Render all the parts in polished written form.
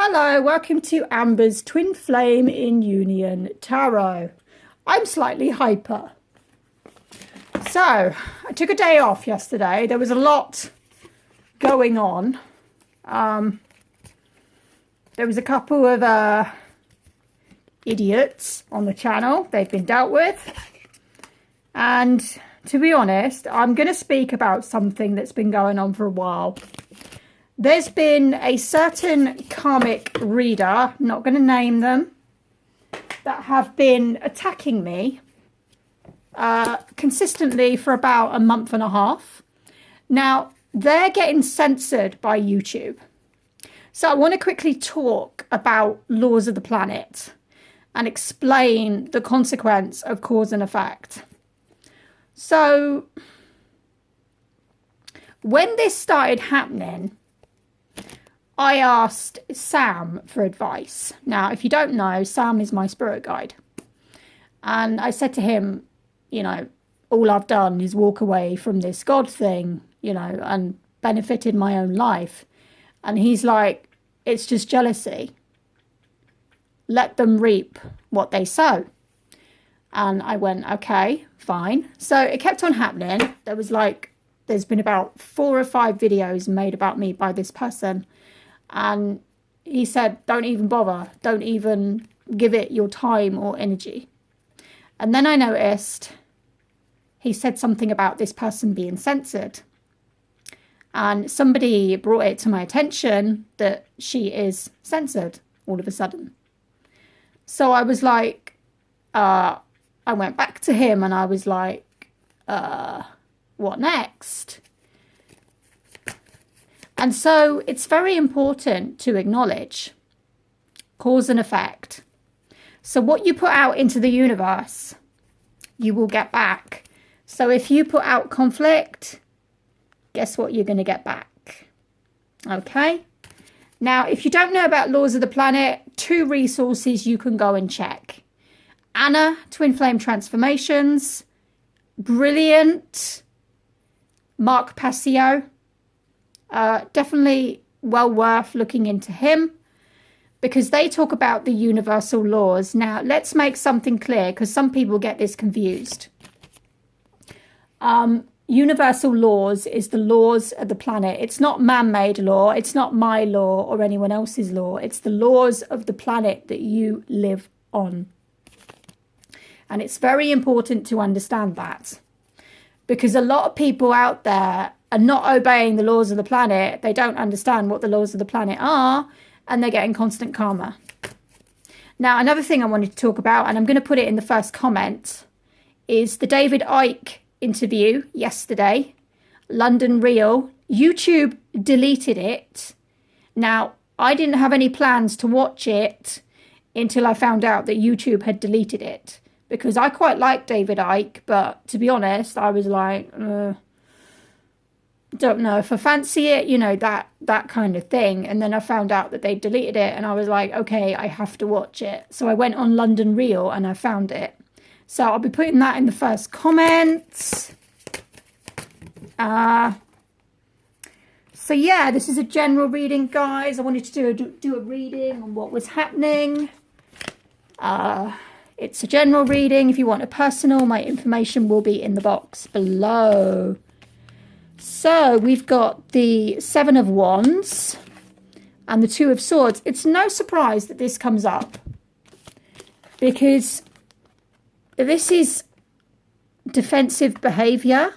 Hello, welcome to Amber's Twinflame in Union Tarot. I'm slightly hyper. So, I took a day off yesterday. There was a lot going on. There was a couple of idiots on the channel. They've been dealt with. And to be honest, I'm going to speak about something that's been going on for a while. There's been a certain karmic reader, not going to name them, that have been attacking me consistently for about a month and a half. Now, they're getting censored by YouTube. So I want to quickly talk about laws of the planet and explain the consequence of cause and effect. So, when this started happening, I asked Sam for advice. Now, if you don't know, Sam is my spirit guide. And I said to him, you know, all I've done is walk away from this God thing, you know, and benefited my own life. And he's like, it's just jealousy. Let them reap what they sow. And I went, okay, fine. So it kept on happening. There's been about 4 or 5 videos made about me by this person. And he said, don't even bother. Don't even give it your time or energy. And then I noticed he said something about this person being censored. And somebody brought it to my attention that she is censored all of a sudden. So I was like, I went back to him and I was like, what next? And so it's very important to acknowledge cause and effect. So what you put out into the universe, you will get back. So if you put out conflict, guess what you're going to get back? Okay? Now, if you don't know about laws of the planet, 2 resources you can go and check. Anna, Twinflame Transformations, brilliant. Mark Passio. Definitely well worth looking into him because they talk about the universal laws. Now, let's make something clear because some people get this confused. Universal laws is the laws of the planet. It's not man-made law. It's not my law or anyone else's law. It's the laws of the planet that you live on. And it's very important to understand that because a lot of people out there are not obeying the laws of the planet. They don't understand what the laws of the planet are, and they're getting constant karma. Now, another thing I wanted to talk about, and I'm going to put it in the first comment, is the David Icke interview yesterday, London Real. YouTube deleted it. Now, I didn't have any plans to watch it until I found out that YouTube had deleted it, because I quite like David Icke, but to be honest, I was like, don't know if I fancy it, you know, that kind of thing. And then I found out that they deleted it and I was like, okay, I have to watch it. So I went on London Real and I found it. So I'll be putting that in the first comments. So yeah, this is a general reading, guys. I wanted to do a reading on what was happening. It's a general reading. If you want a personal, my information will be in the box below. So we've got the 7 of Wands and the 2 of Swords. It's no surprise that this comes up because this is defensive behavior.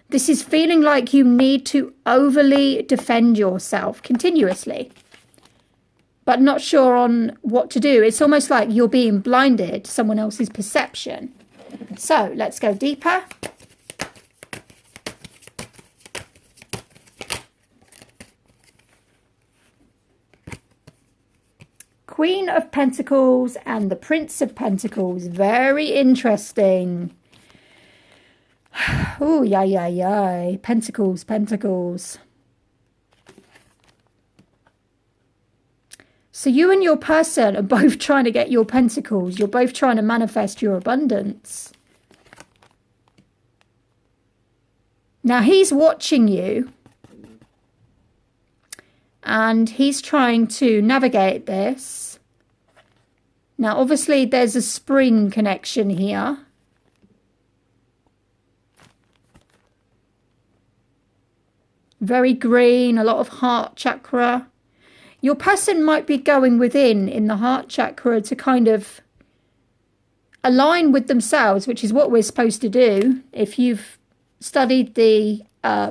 This is feeling like you need to overly defend yourself continuously, but not sure on what to do. It's almost like you're being blinded to someone else's perception. So let's go deeper. Queen of Pentacles and the Prince of Pentacles. Very interesting. Oh, yay. Pentacles, Pentacles. So you and your person are both trying to get your pentacles. You're both trying to manifest your abundance. Now, he's watching you. And he's trying to navigate this. Now, obviously, there's a spring connection here. Very green, a lot of heart chakra. Your person might be going within in the heart chakra to kind of align with themselves, which is what we're supposed to do. If you've studied the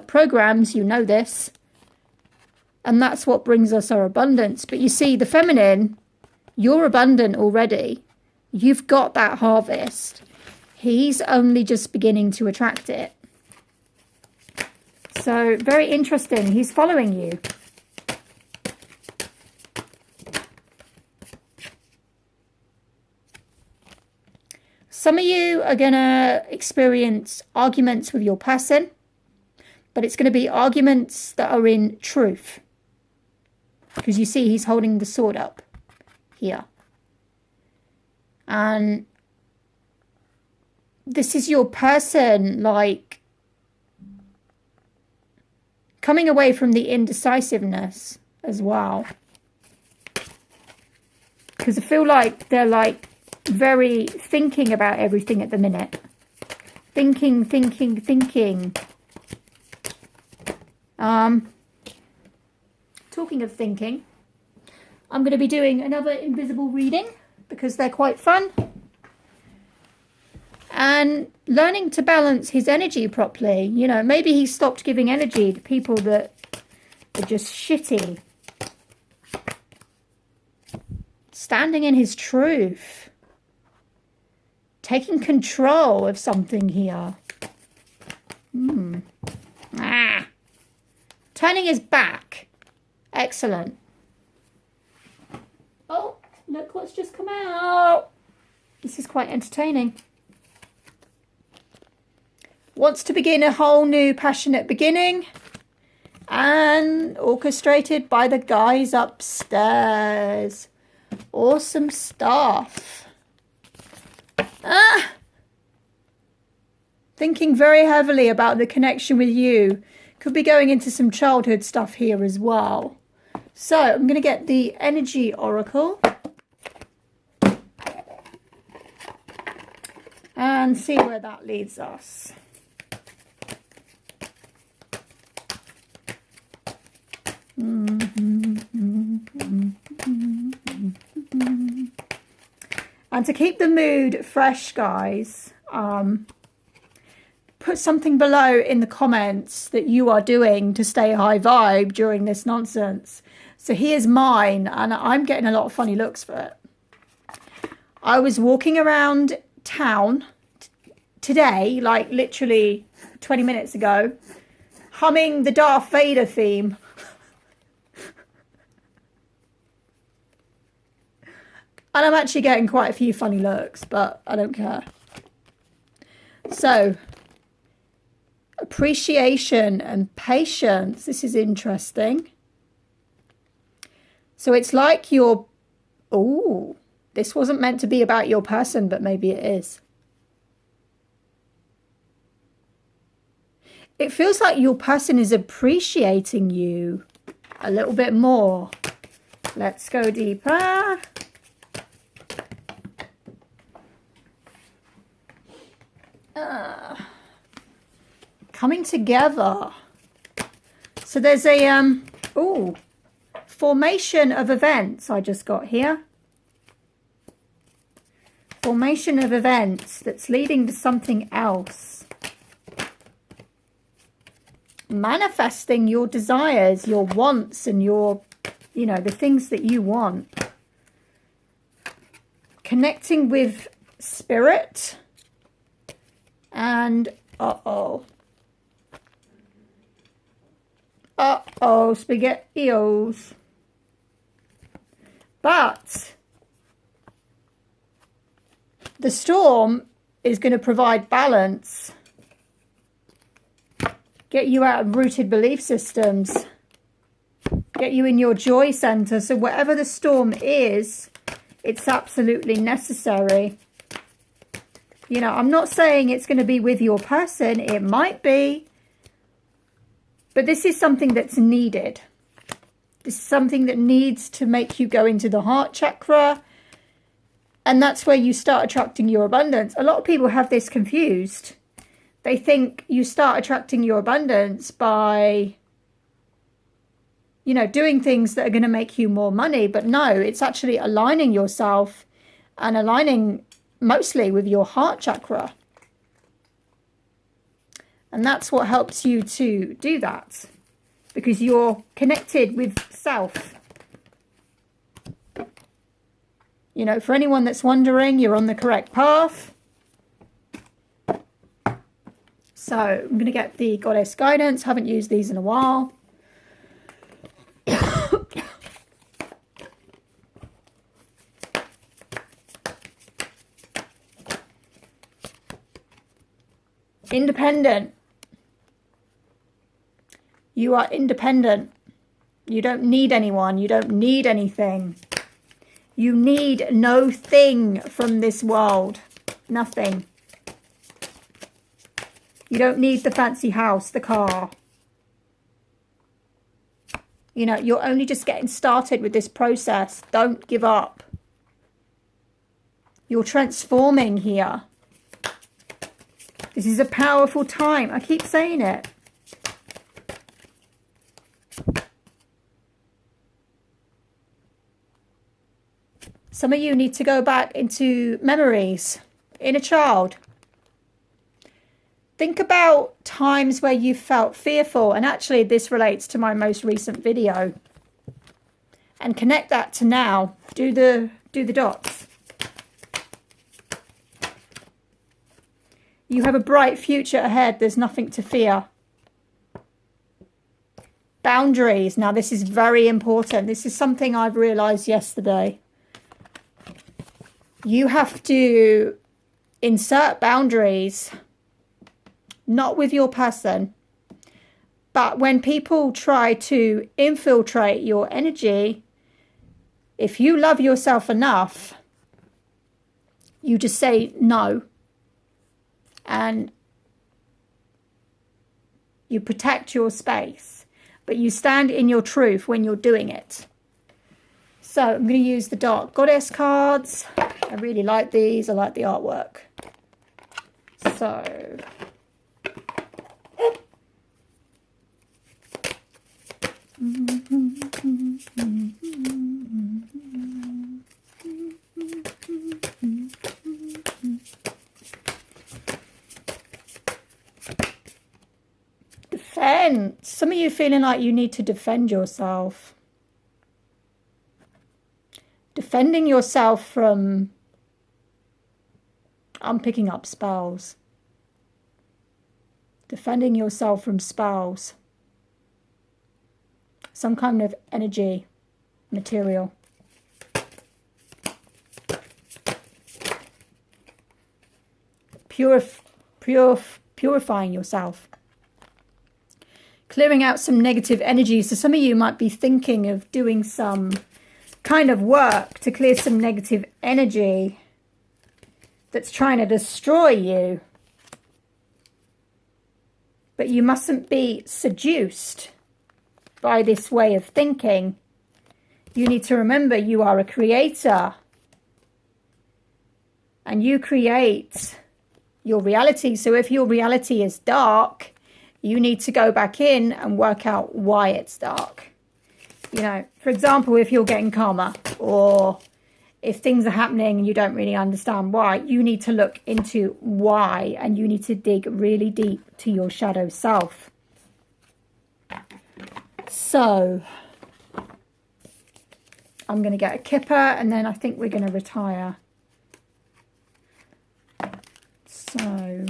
programs, you know this. And that's what brings us our abundance. But you see, the feminine, you're abundant already. You've got that harvest. He's only just beginning to attract it. So, very interesting. He's following you. Some of you are going to experience arguments with your person, but it's going to be arguments that are in truth. Because you see, he's holding the sword up here. And this is your person, like, coming away from the indecisiveness as well. Because I feel like they're, like, very thinking about everything at the minute. Thinking. Talking of thinking, I'm going to be doing another invisible reading because they're quite fun. And learning to balance his energy properly. You know, maybe he stopped giving energy to people that are just shitty. Standing in his truth. Taking control of something here. Turning his back. Excellent. Oh, look what's just come out. This is quite entertaining. Wants to begin a whole new passionate beginning. And orchestrated by the guys upstairs. Awesome stuff. Thinking very heavily about the connection with you. Could be going into some childhood stuff here as well. So I'm going to get the energy oracle. And see where that leads us. And to keep the mood fresh, guys, put something below in the comments that you are doing to stay high vibe during this nonsense. So here's mine, and I'm getting a lot of funny looks for it. I was walking around town today, like literally 20 minutes ago, humming the Darth Vader theme. And I'm actually getting quite a few funny looks, but I don't care. So, appreciation and patience. This is interesting. So it's like you're... Ooh, this wasn't meant to be about your person, but maybe it is. It feels like your person is appreciating you a little bit more. Let's go deeper. Coming together. So there's a formation of events I just got here. Formation of events that's leading to something else. Manifesting your desires, your wants, and your, you know, the things that you want. Connecting with spirit. And SpaghettiOs. But the storm is going to provide balance. Get you out of rooted belief systems. Get you in your joy center. So whatever the storm is, it's absolutely necessary. You know, I'm not saying it's going to be with your person. It might be. But this is something that's needed. This is something that needs to make you go into the heart chakra. And that's where you start attracting your abundance. A lot of people have this confused. They think you start attracting your abundance by, you know, doing things that are going to make you more money. But no, it's actually aligning yourself and aligning mostly with your heart chakra. And that's what helps you to do that, because you're connected with self. You know, for anyone that's wondering, you're on the correct path. So I'm going to get the Goddess Guidance. Haven't used these in a while. Independent. You are independent. You don't need anyone. You don't need anything. You need no thing from this world. Nothing. You don't need the fancy house, the car. You know, you're only just getting started with this process. Don't give up. You're transforming here. This is a powerful time. I keep saying it. Some of you need to go back into memories, inner child. Think about times where you felt fearful, and actually this relates to my most recent video. And connect that to now. Do the dots. You have a bright future ahead. There's nothing to fear. Boundaries. Now this is very important. This is something I've realized yesterday. You have to insert boundaries, not with your person, but when people try to infiltrate your energy, if you love yourself enough, you just say no. And you protect your space, but you stand in your truth when you're doing it. So I'm going to use the Dark Goddess cards. I really like these. I like the artwork. So defend. Some of you feeling like you need to defend yourself. Defending yourself from, I'm picking up spells. Defending yourself from spells. Some kind of energy, material. Purifying yourself. Clearing out some negative energy. So some of you might be thinking of doing some kind of work to clear some negative energy that's trying to destroy you. But you mustn't be seduced by this way of thinking. You need to remember you are a creator. And you create your reality. So if your reality is dark, you need to go back in and work out why it's dark. You know, for example, if you're getting karma, or if things are happening and you don't really understand why, you need to look into why, and you need to dig really deep to your shadow self. So I'm going to get a kipper, and then I think we're going to retire. So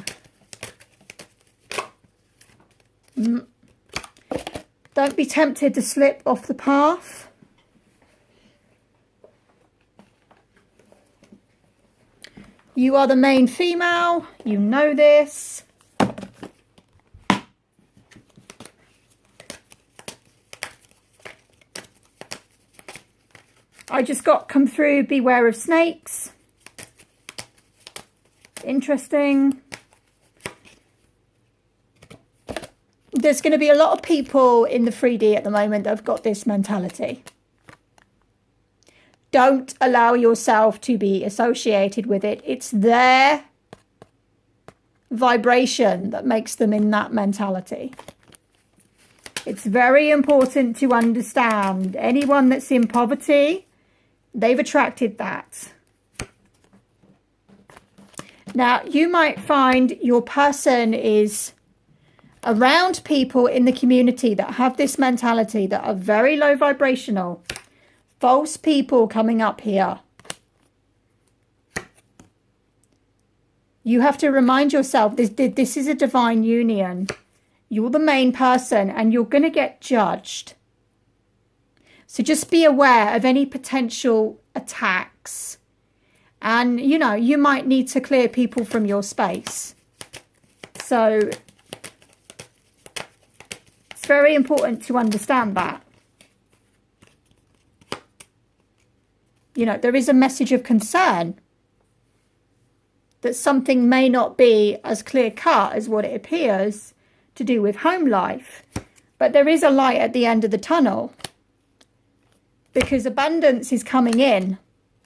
don't be tempted to slip off the path. You are the main female. You know this. I just got come through, beware of snakes. Interesting. there's going to be a lot of people in the 3D at the moment that have got this mentality. Don't allow yourself to be associated with it. It's their vibration that makes them in that mentality. It's very important to understand anyone that's in poverty, they've attracted that. Now, you might find your person is around people in the community that have this mentality, that are very low vibrational. False people coming up here. You have to remind yourself, this is a divine union. You're the main person and you're going to get judged. So just be aware of any potential attacks. And, you know, you might need to clear people from your space. So it's very important to understand that. You know, there is a message of concern that something may not be as clear cut as what it appears to do with home life. But there is a light at the end of the tunnel, because abundance is coming in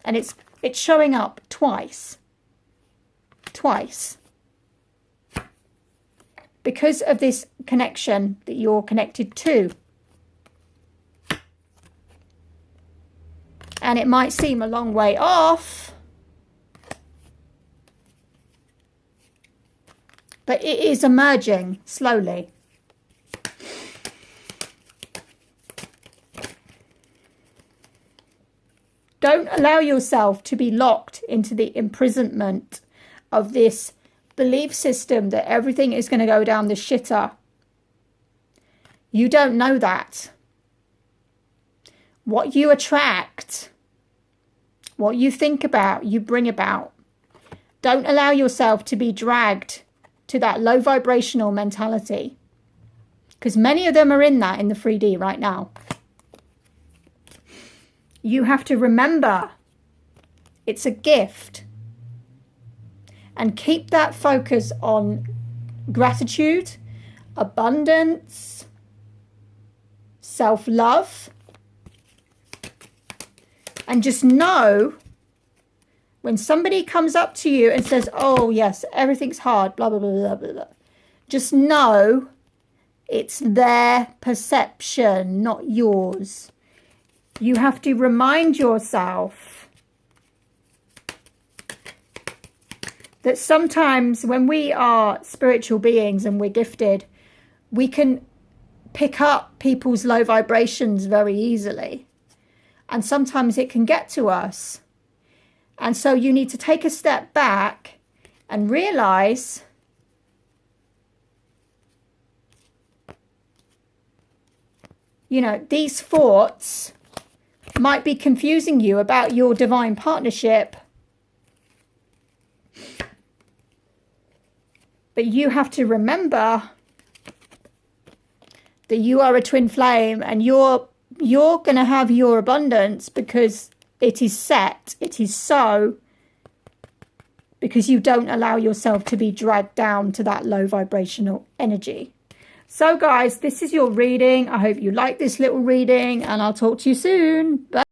and it's showing up twice. Twice. Because of this connection that you're connected to. And it might seem a long way off, but it is emerging slowly. Don't allow yourself to be locked into the imprisonment of this belief system that everything is going to go down the shitter. You don't know that. What you attract, what you think about, you bring about. Don't allow yourself to be dragged to that low vibrational mentality, because many of them are in that in the 3D right now. You have to remember it's a gift, and keep that focus on gratitude, abundance, self-love. And just know when somebody comes up to you and says, oh, yes, everything's hard, blah, blah, blah, blah, blah, blah. Just know it's their perception, not yours. You have to remind yourself that sometimes when we are spiritual beings and we're gifted, we can pick up people's low vibrations very easily. And sometimes it can get to us. And so you need to take a step back and realize you know, these thoughts might be confusing you about your divine partnership. But you have to remember that you are a twin flame, and you're going to have your abundance because it is set. It is so, because you don't allow yourself to be dragged down to that low vibrational energy. So guys, this is your reading. I hope you like this little reading, and I'll talk to you soon. Bye.